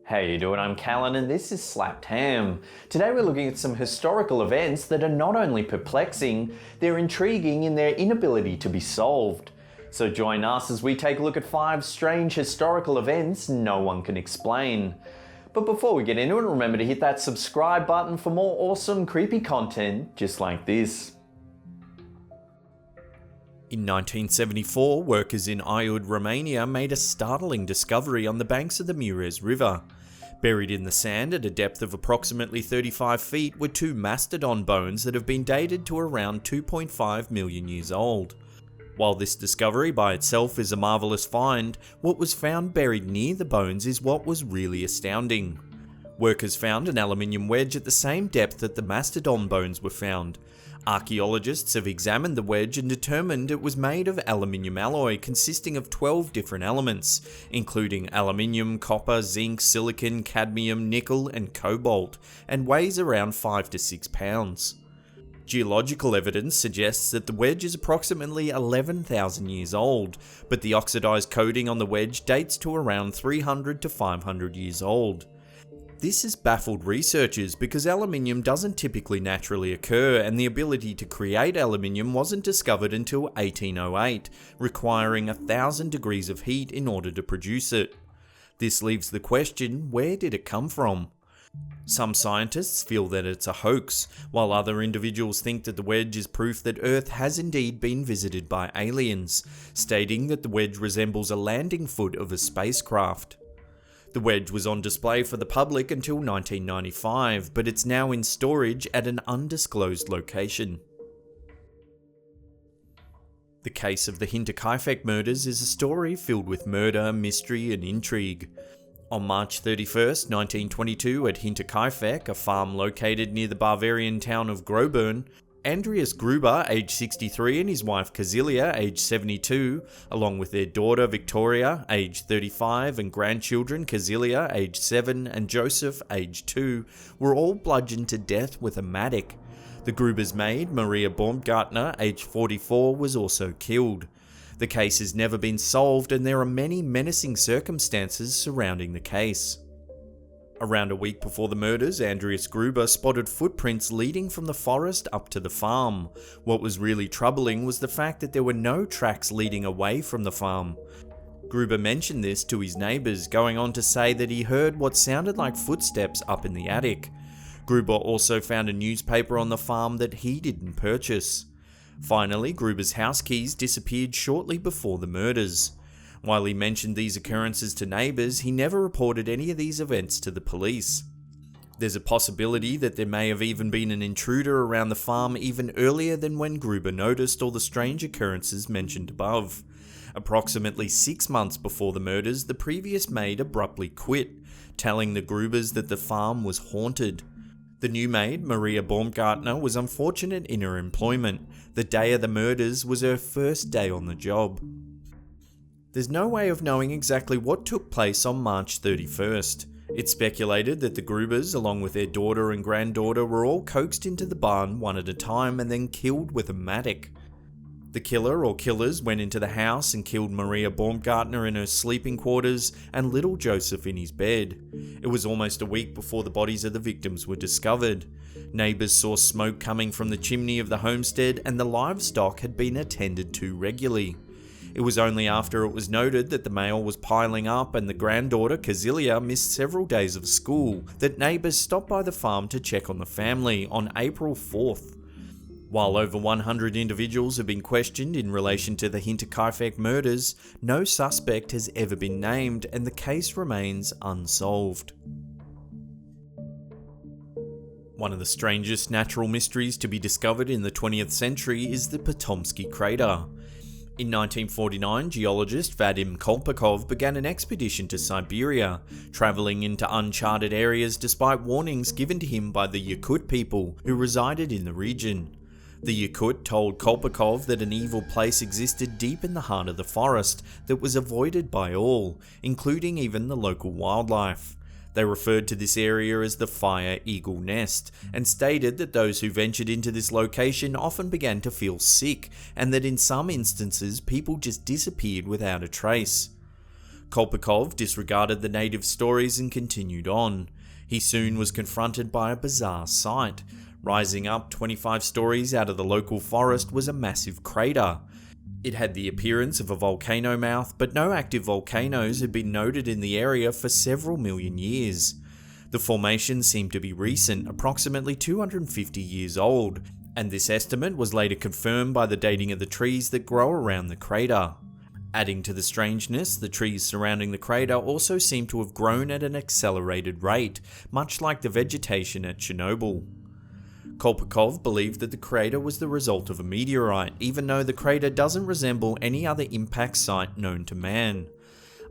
How you doing? I'm Callan and this is slappedham. Today we're looking at some historical events that are not only perplexing, they're intriguing in their inability to be solved. So join us as we take a look at 5 strange historical events no one can explain. But before we get into it, remember to hit that subscribe button for more awesome creepy content just like this. In 1974, workers in Aiud, Romania made a startling discovery on the banks of the Mureș River. Buried in the sand at a depth of approximately 35 feet were 2 mastodon bones that have been dated to around 2.5 million years old. While this discovery by itself is a marvellous find, what was found buried near the bones is what was really astounding. Workers found an aluminium wedge at the same depth that the mastodon bones were found. Archaeologists have examined the wedge and determined it was made of aluminium alloy consisting of 12 different elements, including aluminium, copper, zinc, silicon, cadmium, nickel and cobalt, and weighs around 5 to 6 pounds. Geological evidence suggests that the wedge is approximately 11,000 years old, but the oxidized coating on the wedge dates to around 300 to 500 years old. This has baffled researchers because aluminium doesn't typically naturally occur, and the ability to create aluminium wasn't discovered until 1808, requiring 1,000 degrees of heat in order to produce it. This leaves the question, where did it come from? Some scientists feel that it's a hoax, while other individuals think that the wedge is proof that Earth has indeed been visited by aliens, stating that the wedge resembles a landing foot of a spacecraft. The wedge was on display for the public until 1995, but it's now in storage at an undisclosed location. The case of the Hinterkaifeck murders is a story filled with murder, mystery and intrigue. On March 31st, 1922 at Hinterkaifeck, a farm located near the Bavarian town of Grobern, Andreas Gruber, age 63, and his wife Kazilia, age 72, along with their daughter Victoria, age 35, and grandchildren Kazilia, age 7, and Joseph, age 2, were all bludgeoned to death with a mattock. The Gruber's maid, Maria Baumgartner, age 44, was also killed. The case has never been solved, and there are many menacing circumstances surrounding the case. Around a week before the murders, Andreas Gruber spotted footprints leading from the forest up to the farm. What was really troubling was the fact that there were no tracks leading away from the farm. Gruber mentioned this to his neighbours, going on to say that he heard what sounded like footsteps up in the attic. Gruber also found a newspaper on the farm that he didn't purchase. Finally, Gruber's house keys disappeared shortly before the murders. While he mentioned these occurrences to neighbours, he never reported any of these events to the police. There's a possibility that there may have even been an intruder around the farm even earlier than when Gruber noticed all the strange occurrences mentioned above. Approximately 6 months before the murders, the previous maid abruptly quit, telling the Grubers that the farm was haunted. The new maid, Maria Baumgartner, was unfortunate in her employment. The day of the murders was her first day on the job. There's no way of knowing exactly what took place on March 31st. It's speculated that the Grubers, along with their daughter and granddaughter, were all coaxed into the barn one at a time and then killed with a mattock. The killer or killers went into the house and killed Maria Baumgartner in her sleeping quarters and little Joseph in his bed. It was almost a week before the bodies of the victims were discovered. Neighbours saw smoke coming from the chimney of the homestead, and the livestock had been attended to regularly. It was only after it was noted that the mail was piling up and the granddaughter, Kazilia, missed several days of school, that neighbours stopped by the farm to check on the family on April 4th. While over 100 individuals have been questioned in relation to the Hinterkaifeck murders, no suspect has ever been named and the case remains unsolved. One of the strangest natural mysteries to be discovered in the 20th century is the Patomskiy Crater. In 1949, geologist Vadim Kolpakov began an expedition to Siberia, travelling into uncharted areas despite warnings given to him by the Yakut people who resided in the region. The Yakut told Kolpakov that an evil place existed deep in the heart of the forest that was avoided by all, including even the local wildlife. They referred to this area as the Fire Eagle Nest, and stated that those who ventured into this location often began to feel sick, and that in some instances people just disappeared without a trace. Kolpakov disregarded the native stories and continued on. He soon was confronted by a bizarre sight. Rising up 25 stories out of the local forest was a massive crater. It had the appearance of a volcano mouth, but no active volcanoes had been noted in the area for several million years. The formation seemed to be recent, approximately 250 years old, and this estimate was later confirmed by the dating of the trees that grow around the crater. Adding to the strangeness, the trees surrounding the crater also seem to have grown at an accelerated rate, much like the vegetation at Chernobyl. Kolpakov believed that the crater was the result of a meteorite, even though the crater doesn't resemble any other impact site known to man.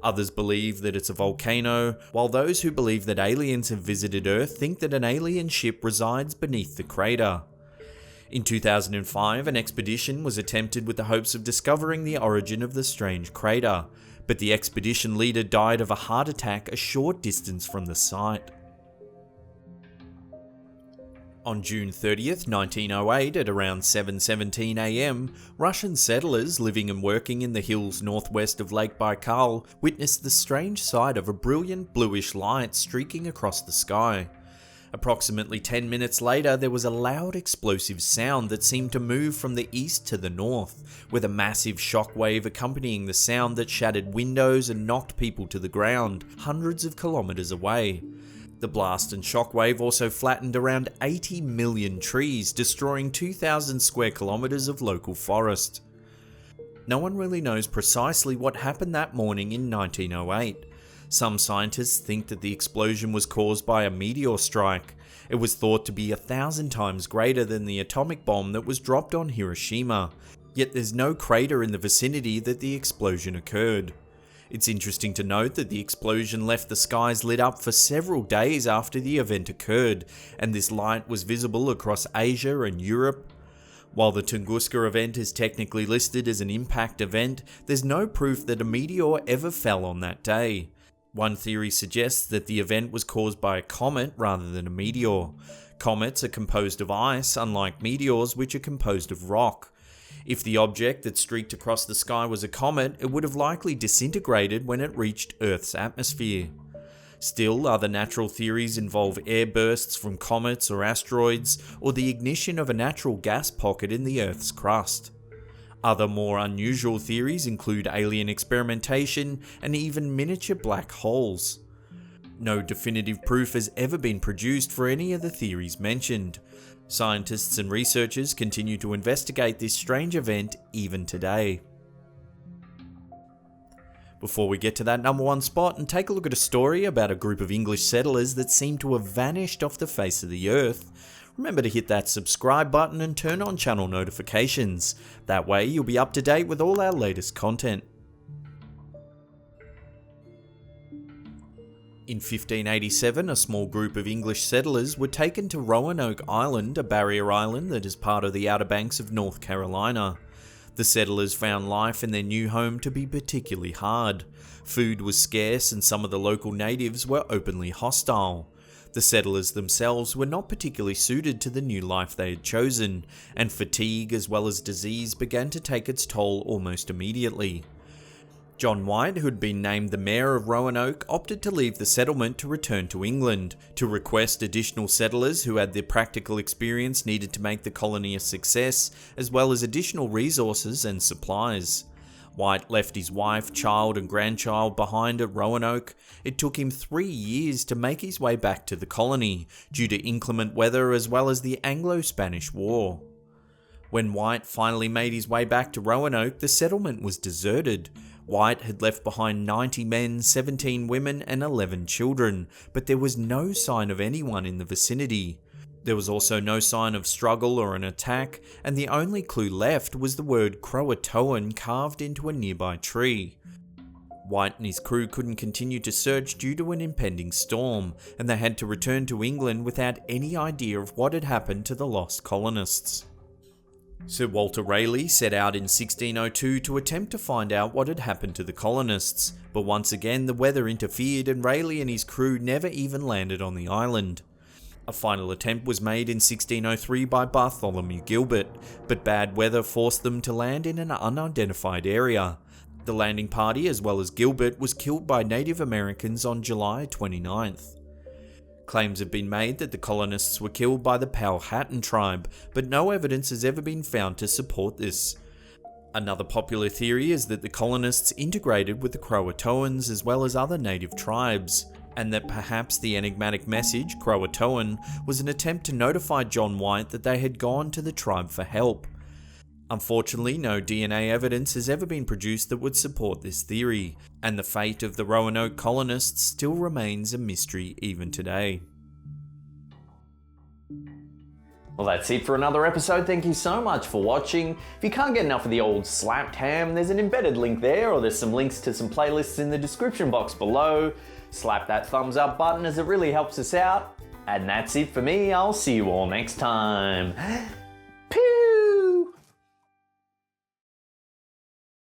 Others believe that it's a volcano, while those who believe that aliens have visited Earth think that an alien ship resides beneath the crater. In 2005, an expedition was attempted with the hopes of discovering the origin of the strange crater, but the expedition leader died of a heart attack a short distance from the site. On June 30th, 1908, at around 7:17 am, Russian settlers living and working in the hills northwest of Lake Baikal witnessed the strange sight of a brilliant bluish light streaking across the sky. Approximately 10 minutes later, there was a loud explosive sound that seemed to move from the east to the north, with a massive shock wave accompanying the sound that shattered windows and knocked people to the ground, hundreds of kilometers away. The blast and shockwave also flattened around 80 million trees, destroying 2,000 square kilometers of local forest. No one really knows precisely what happened that morning in 1908. Some scientists think that the explosion was caused by a meteor strike. It was thought to be 1,000 times greater than the atomic bomb that was dropped on Hiroshima, yet there's no crater in the vicinity that the explosion occurred. It's interesting to note that the explosion left the skies lit up for several days after the event occurred, and this light was visible across Asia and Europe. While the Tunguska event is technically listed as an impact event, there's no proof that a meteor ever fell on that day. One theory suggests that the event was caused by a comet rather than a meteor. Comets are composed of ice, unlike meteors, which are composed of rock. If the object that streaked across the sky was a comet, it would have likely disintegrated when it reached Earth's atmosphere. Still, other natural theories involve air bursts from comets or asteroids, or the ignition of a natural gas pocket in the Earth's crust. Other more unusual theories include alien experimentation and even miniature black holes. No definitive proof has ever been produced for any of the theories mentioned. Scientists and researchers continue to investigate this strange event even today. Before we get to that number one spot and take a look at a story about a group of English settlers that seem to have vanished off the face of the earth, remember to hit that subscribe button and turn on channel notifications. That way you'll be up to date with all our latest content. In 1587, a small group of English settlers were taken to Roanoke Island, a barrier island that is part of the Outer Banks of North Carolina. The settlers found life in their new home to be particularly hard. Food was scarce and some of the local natives were openly hostile. The settlers themselves were not particularly suited to the new life they had chosen, and fatigue as well as disease began to take its toll almost immediately. John White, who had been named the mayor of Roanoke, opted to leave the settlement to return to England, to request additional settlers who had the practical experience needed to make the colony a success, as well as additional resources and supplies. White left his wife, child and grandchild behind at Roanoke. It took him 3 years to make his way back to the colony, due to inclement weather as well as the Anglo-Spanish War. When White finally made his way back to Roanoke, the settlement was deserted. White had left behind 90 men, 17 women and 11 children, but there was no sign of anyone in the vicinity. There was also no sign of struggle or an attack, and the only clue left was the word Croatoan carved into a nearby tree. White and his crew couldn't continue to search due to an impending storm, and they had to return to England without any idea of what had happened to the lost colonists. Sir Walter Raleigh set out in 1602 to attempt to find out what had happened to the colonists, but once again the weather interfered and Raleigh and his crew never even landed on the island. A final attempt was made in 1603 by Bartholomew Gilbert, but bad weather forced them to land in an unidentified area. The landing party, as well as Gilbert, was killed by Native Americans on July 29th. Claims have been made that the colonists were killed by the Powhatan tribe, but no evidence has ever been found to support this. Another popular theory is that the colonists integrated with the Croatoans as well as other native tribes, and that perhaps the enigmatic message, Croatoan, was an attempt to notify John White that they had gone to the tribe for help. Unfortunately, no DNA evidence has ever been produced that would support this theory, and the fate of the Roanoke colonists still remains a mystery even today. Well, that's it for another episode. Thank you so much for watching. If you can't get enough of the old slapped ham, there's an embedded link there, or there's some links to some playlists in the description box below. Slap that thumbs up button as it really helps us out. And that's it for me. I'll see you all next time.